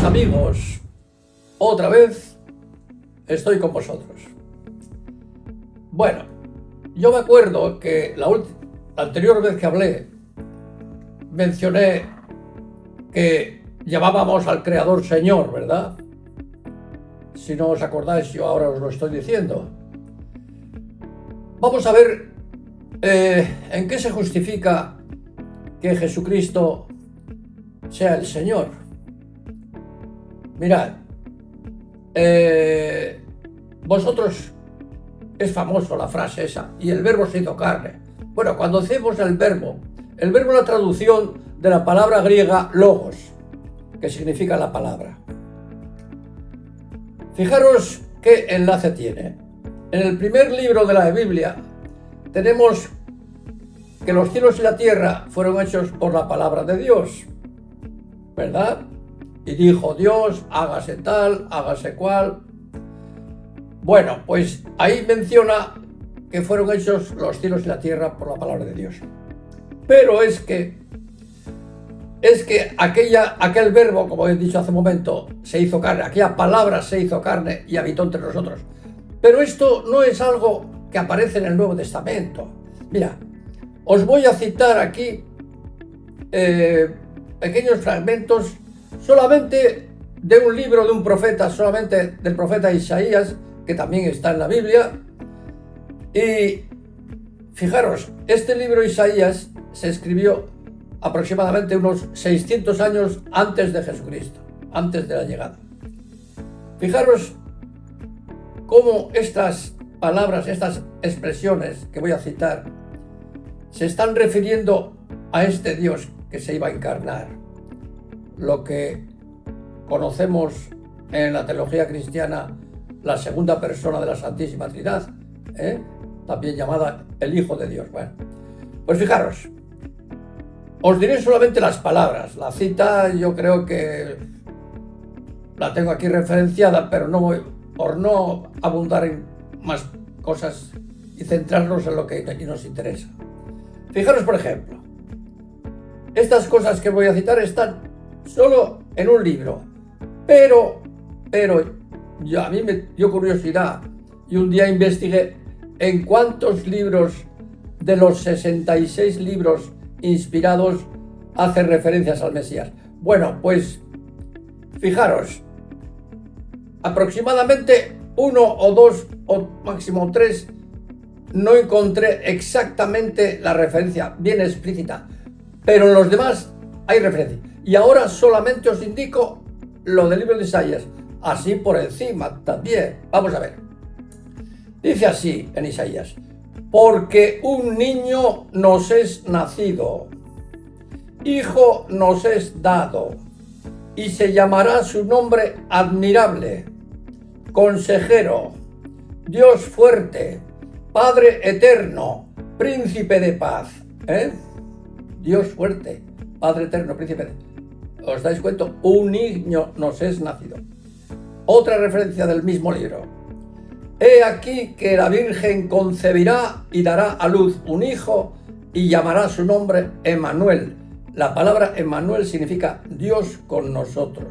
amigos, otra vez estoy con vosotros. Bueno, yo me acuerdo que la anterior vez que hablé mencioné que llamábamos al Creador Señor, ¿verdad? Si no os acordáis, yo ahora os lo estoy diciendo. Vamos a ver en qué se justifica que Jesucristo sea el Señor. Mirad, vosotros, es famoso la frase esa, y el verbo se hizo carne. Bueno, cuando hacemos el verbo es la traducción de la palabra griega logos, que significa la palabra. Fijaros qué enlace tiene. En el primer libro de la Biblia tenemos que los cielos y la tierra fueron hechos por la palabra de Dios, ¿verdad? Y dijo Dios, hágase tal, hágase cual. Bueno, pues ahí menciona que fueron hechos los cielos y la tierra por la palabra de Dios. Pero es que aquel verbo, como he dicho hace un momento, se hizo carne, aquella palabra se hizo carne y habitó entre nosotros. Pero esto no es algo que aparece en el Nuevo Testamento. Mira, os voy a citar aquí pequeños fragmentos solamente de un libro de un profeta, solamente del profeta Isaías, que también está en la Biblia. Y fijaros, este libro Isaías se escribió aproximadamente unos 600 años antes de Jesucristo, antes de la llegada. Fijaros cómo estas palabras, estas expresiones que voy a citar, se están refiriendo a este Dios que se iba a encarnar. Lo que conocemos en la teología cristiana, la segunda persona de la Santísima Trinidad, también llamada el Hijo de Dios. Bueno, pues fijaros, os diré solamente las palabras. La cita yo creo que la tengo aquí referenciada, pero no voy, por no abundar en más cosas y centrarnos en lo que nos interesa. Fijaros, por ejemplo, estas cosas que voy a citar están solo en un libro, pero a mí me dio curiosidad y un día investigué en cuántos libros de los 66 libros inspirados hace referencias al Mesías. Bueno, pues fijaros, aproximadamente 1 o 2 o máximo 3 no encontré exactamente la referencia bien explícita, pero en los demás hay referencia. Y ahora solamente os indico lo del libro de Isaías, así por encima también. Vamos a ver. Dice así en Isaías: porque un niño nos es nacido, hijo nos es dado, y se llamará su nombre admirable, consejero, Dios fuerte, Padre eterno, príncipe de paz. Dios fuerte, Padre eterno, príncipe de paz. ¿Os dais cuenta? Un niño nos es nacido. Otra referencia del mismo libro. He aquí que la Virgen concebirá y dará a luz un hijo y llamará su nombre Emmanuel. La palabra Emmanuel significa Dios con nosotros.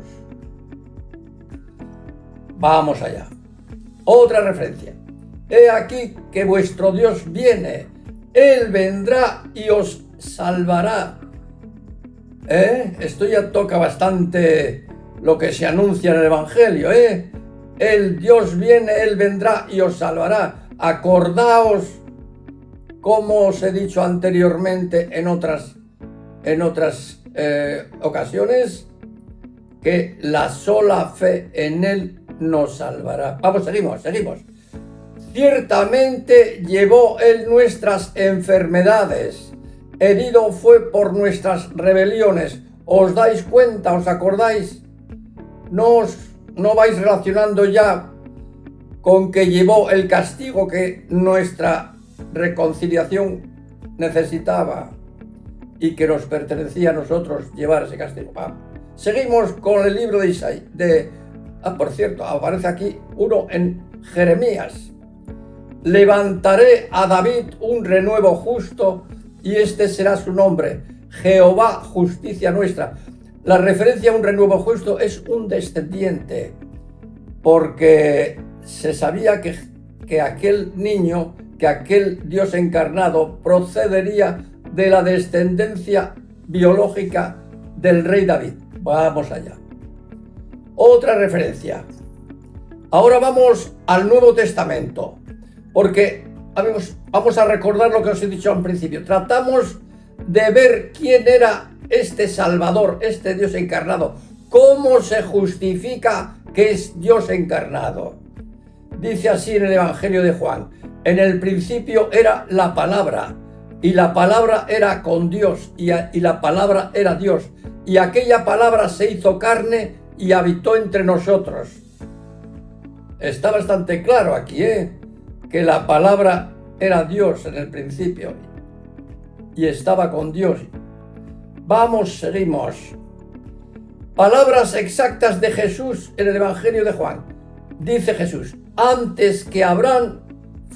Vamos allá. Otra referencia. He aquí que vuestro Dios viene. Él vendrá y os salvará. Esto ya toca bastante lo que se anuncia en el Evangelio, El Dios viene, Él vendrá y os salvará. Acordaos, como os he dicho anteriormente en otras ocasiones, que la sola fe en Él nos salvará. Vamos, seguimos. Ciertamente llevó Él nuestras enfermedades, herido fue por nuestras rebeliones. ¿Os dais cuenta? ¿Os acordáis? No vais relacionando ya con que llevó el castigo que nuestra reconciliación necesitaba y que nos pertenecía a nosotros llevar ese castigo. Seguimos con el libro de Isaías. Por cierto, aparece aquí uno en Jeremías. Levantaré a David un renuevo justo y este será su nombre, Jehová, justicia nuestra. La referencia a un renuevo justo es un descendiente, porque se sabía que aquel niño, que aquel Dios encarnado procedería de la descendencia biológica del rey David. Vamos allá. Otra referencia. Ahora vamos al Nuevo Testamento, porque amigos, vamos a recordar lo que os he dicho al principio. Tratamos de ver quién era este Salvador, este Dios encarnado, cómo se justifica que es Dios encarnado. Dice así en el Evangelio de Juan: en el principio era la palabra, y la palabra era con Dios, y la palabra era Dios, y aquella palabra se hizo carne y habitó entre nosotros. Está bastante claro aquí, que la palabra era Dios en el principio y estaba con Dios. Vamos, seguimos. Palabras exactas de Jesús en el Evangelio de Juan. Dice Jesús: antes que Abraham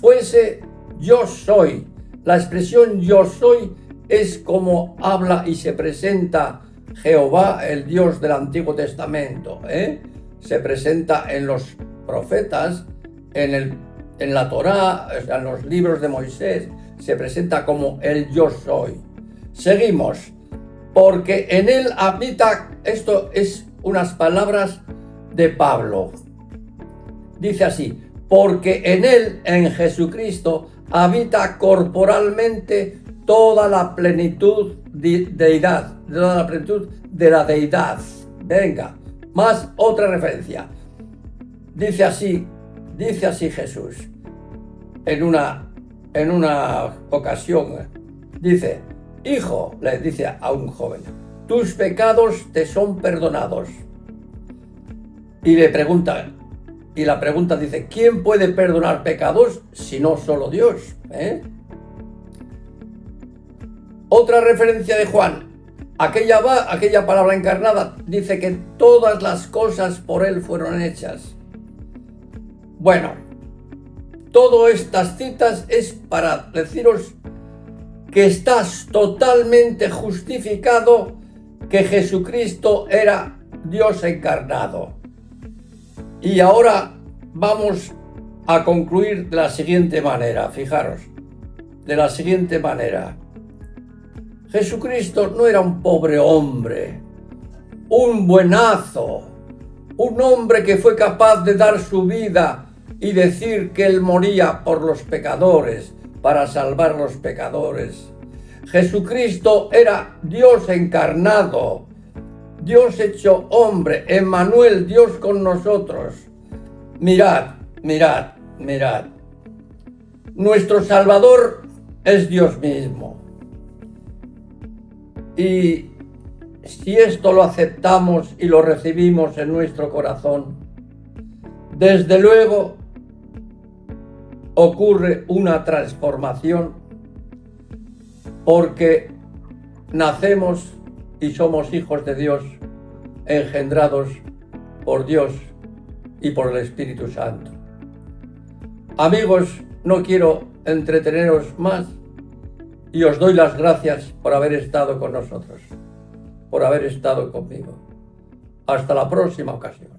fuese, yo soy. La expresión yo soy es como habla y se presenta Jehová, el Dios del Antiguo Testamento. Se presenta en los profetas, en la Torá, o sea, en los libros de Moisés, se presenta como el yo soy. Seguimos. Porque en él habita, esto es unas palabras de Pablo. Dice así: porque en él, en Jesucristo, habita corporalmente toda la plenitud de deidad, toda la plenitud de la deidad. Venga, más otra referencia. Dice así Jesús en una ocasión, dice: hijo, le dice a un joven, tus pecados te son perdonados. Y la pregunta dice: ¿quién puede perdonar pecados si no solo Dios? Otra referencia de Juan, aquella palabra encarnada, dice que todas las cosas por él fueron hechas. Bueno, todas estas citas es para deciros que estás totalmente justificado que Jesucristo era Dios encarnado. Y ahora vamos a concluir de la siguiente manera, fijaros, de la siguiente manera. Jesucristo no era un pobre hombre, un buenazo, un hombre que fue capaz de dar su vida y decir que él moría por los pecadores, para salvar a los pecadores. Jesucristo era Dios encarnado, Dios hecho hombre, Emmanuel, Dios con nosotros. Mirad. Nuestro Salvador es Dios mismo. Y si esto lo aceptamos y lo recibimos en nuestro corazón, desde luego ocurre una transformación, porque nacemos y somos hijos de Dios, engendrados por Dios y por el Espíritu Santo. Amigos, no quiero entreteneros más y os doy las gracias por haber estado con nosotros, por haber estado conmigo. Hasta la próxima ocasión.